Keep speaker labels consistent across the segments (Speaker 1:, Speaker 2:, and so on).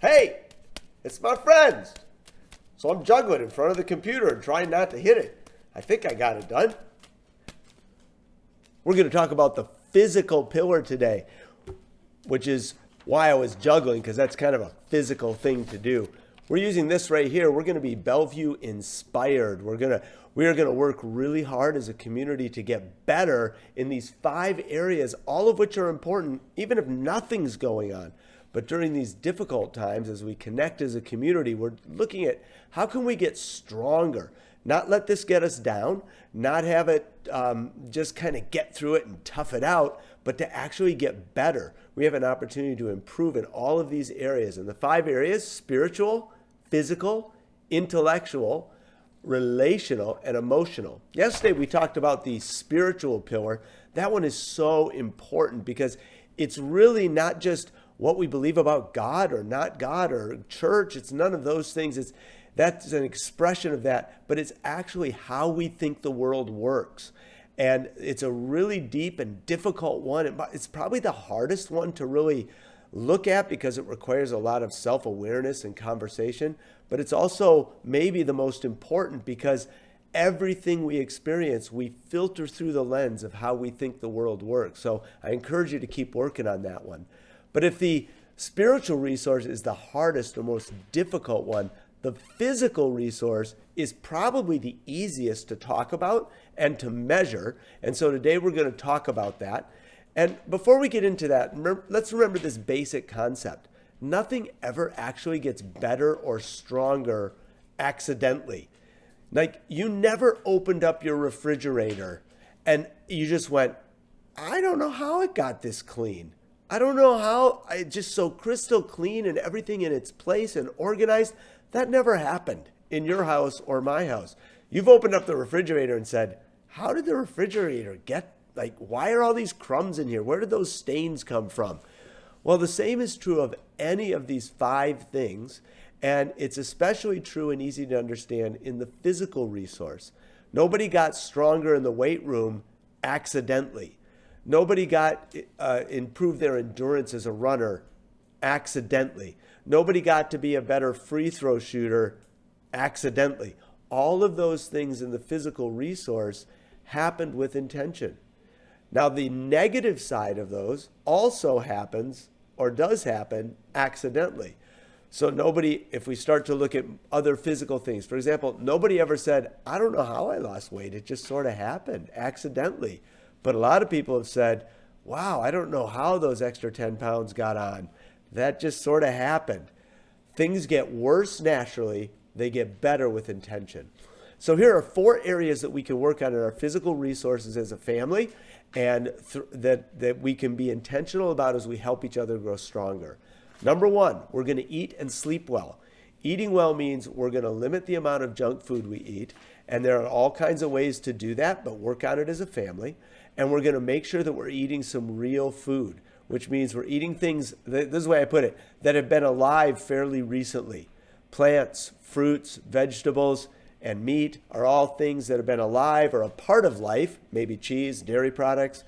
Speaker 1: Hey, it's my friends. So I'm juggling in front of the computer and trying not to hit it. I think I got it done. We're going to talk about the physical pillar today, which is why I was juggling, because that's kind of a physical thing to do. We're using this right here. We're going to be Bellevue inspired. We are going to work really hard as a community to get better in these 5 areas, all of which are important, even if nothing's going on. But during these difficult times, as we connect as a community, we're looking at how can we get stronger, not let this get us down, not have it just kind of get through it and tough it out, but to actually get better. We have an opportunity to improve in all of these areas. And the 5 areas: spiritual, physical, intellectual, relational, and emotional. Yesterday, we talked about the spiritual pillar. That one is so important because it's really not just what we believe about God or not God or church. It's none of those things. That's an expression of that, but it's actually how we think the world works. And it's a really deep and difficult one. It's probably the hardest one to really look at because it requires a lot of self-awareness and conversation, but it's also maybe the most important because everything we experience, we filter through the lens of how we think the world works. So I encourage you to keep working on that one. But if the spiritual resource is the hardest or most difficult one, the physical resource is probably the easiest to talk about and to measure. And so today we're going to talk about that. And before we get into that, let's remember this basic concept. Nothing ever actually gets better or stronger accidentally. Like, you never opened up your refrigerator and you just went, I don't know how it got this clean. I don't know how it's just so crystal clean and everything in its place and organized. That never happened in your house or my house. You've opened up the refrigerator and said, how did the refrigerator get, why are all these crumbs in here? Where did those stains come from? Well, the same is true of any of these 5 things, and it's especially true and easy to understand in the physical resource. Nobody got stronger in the weight room accidentally. Nobody got improved their endurance as a runner accidentally. Nobody got to be a better free throw shooter accidentally. All of those things in the physical resource happened with intention. Now, the negative side of those also happens or does happen accidentally. So nobody, if we start to look at other physical things, for example, nobody ever said, I don't know how I lost weight. It just sort of happened accidentally. But a lot of people have said, wow, I don't know how those extra 10 pounds got on. That just sort of happened. Things get worse naturally. They get better with intention. So here are 4 areas that we can work on in our physical resources as a family and that we can be intentional about as we help each other grow stronger. Number 1, we're going to eat and sleep well. Eating well means we're going to limit the amount of junk food we eat. And there are all kinds of ways to do that, but work on it as a family. And we're going to make sure that we're eating some real food, which means we're eating things, this is the way I put it, that have been alive fairly recently. Plants, fruits, vegetables, and meat are all things that have been alive or a part of life, maybe cheese, dairy products,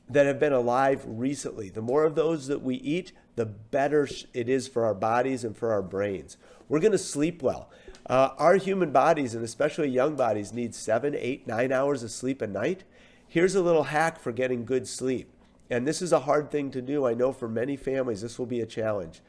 Speaker 1: that have been alive recently. The more of those that we eat, the better it is for our bodies and for our brains. We're going to sleep well. Our human bodies, and especially young bodies, need 7, 8, 9 hours of sleep a night. Here's a little hack for getting good sleep. And this is a hard thing to do. I know for many families, this will be a challenge.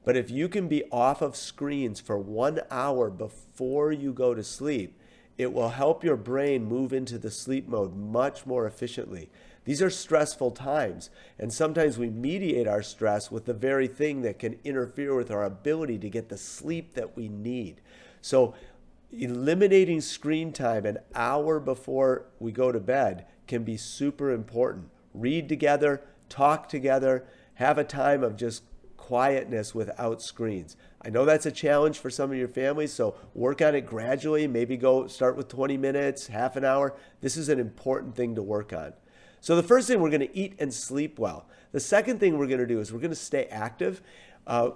Speaker 1: But if you can be off of screens for 1 hour before you go to sleep, it will help your brain move into the sleep mode much more efficiently. These are stressful times, and sometimes we mediate our stress with the very thing that can interfere with our ability to get the sleep that we need. So eliminating screen time an hour before we go to bed can be super important. Read together, talk together, have a time of just quietness without screens. I know that's a challenge for some of your families, so work on it gradually. Maybe go start with 20 minutes, half an hour. This is an important thing to work on. So the first thing, we're going to eat and sleep well. The second thing we're going to do is we're going to stay active.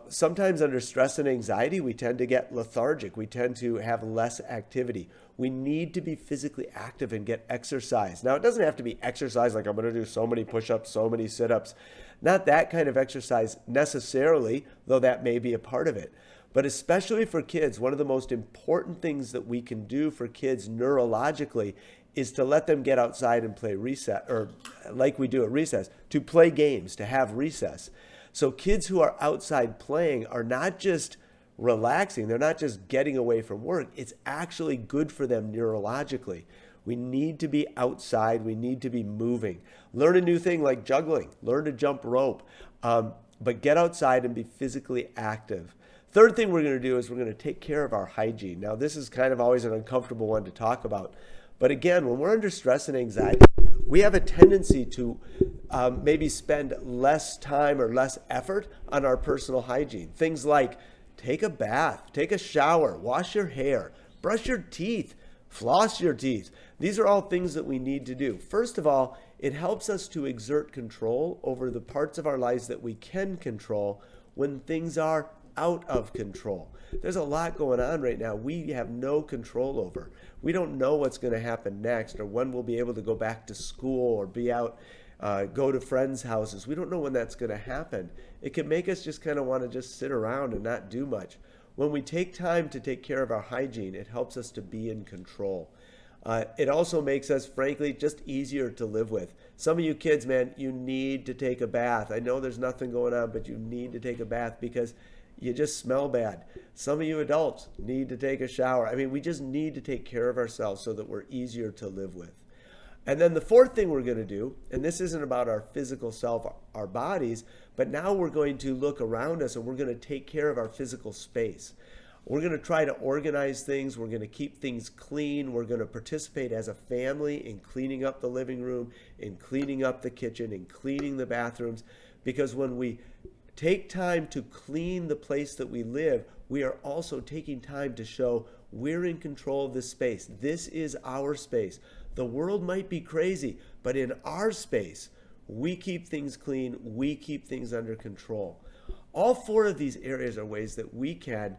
Speaker 1: Sometimes under stress and anxiety, we tend to get lethargic. We tend to have less activity. We need to be physically active and get exercise. Now, it doesn't have to be exercise like I'm going to do so many push-ups, so many sit-ups. Not that kind of exercise necessarily, though that may be a part of it. But especially for kids, one of the most important things that we can do for kids neurologically is to let them get outside and play recess, or like we do at recess, to play games, to have recess. So kids who are outside playing are not just relaxing, they're not just getting away from work, it's actually good for them neurologically. We need to be outside, we need to be moving. Learn a new thing like juggling, learn to jump rope, but get outside and be physically active. Third thing we're going to do is we're going to take care of our hygiene. Now, this is kind of always an uncomfortable one to talk about. But again, when we're under stress and anxiety, we have a tendency to maybe spend less time or less effort on our personal hygiene. Things like take a bath, take a shower, wash your hair, brush your teeth, floss your teeth. These are all things that we need to do. First of all, it helps us to exert control over the parts of our lives that we can control when things are out of control. There's a lot going on right now we have no control over. We don't know what's going to happen next, or when we'll be able to go back to school or be out, go to friends' houses. We don't know when that's going to happen. It can make us just kind of want to just sit around and not do much. When we take time to take care of our hygiene, it helps us to be in control. It also makes us, frankly, just easier to live with. Some of you kids, man, you need to take a bath. I know there's nothing going on, but you need to take a bath because you just smell bad. Some of you adults need to take a shower. I mean, we just need to take care of ourselves so that we're easier to live with. And then the fourth thing we're going to do, and this isn't about our physical self, our bodies, but now we're going to look around us and we're going to take care of our physical space. We're going to try to organize things. We're going to keep things clean. We're going to participate as a family in cleaning up the living room, in cleaning up the kitchen, in cleaning the bathrooms. Because when we take time to clean the place that we live, we are also taking time to show we're in control of this space. This is our space. The world might be crazy, but in our space, we keep things clean. We keep things under control. All four of these areas are ways that we can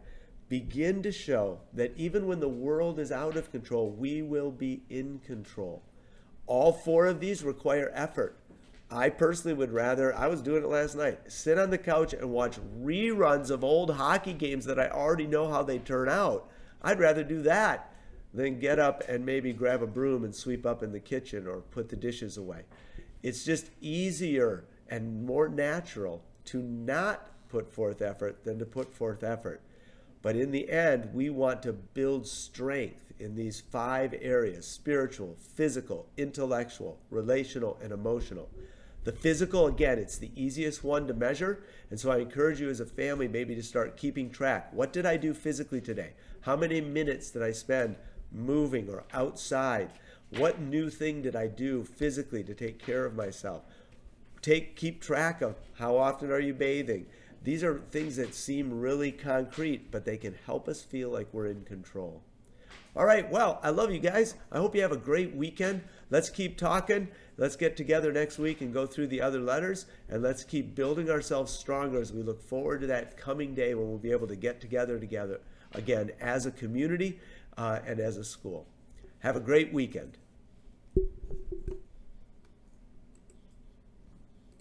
Speaker 1: begin to show that even when the world is out of control, we will be in control. All four of these require effort. I personally would rather, I was doing it last night, sit on the couch and watch reruns of old hockey games that I already know how they turn out. I'd rather do that than get up and maybe grab a broom and sweep up in the kitchen or put the dishes away. It's just easier and more natural to not put forth effort than to put forth effort. But in the end, we want to build strength in these 5 areas: spiritual, physical, intellectual, relational, and emotional. The physical, again, it's the easiest one to measure. And so I encourage you as a family maybe to start keeping track. What did I do physically today? How many minutes did I spend moving or outside? What new thing did I do physically to take care of myself? Keep track of how often are you bathing? These are things that seem really concrete, but they can help us feel like we're in control. All right, well, I love you guys. I hope you have a great weekend. Let's keep talking. Let's get together next week and go through the other letters, and let's keep building ourselves stronger as we look forward to that coming day when we'll be able to get together again as a community and as a school. Have a great weekend.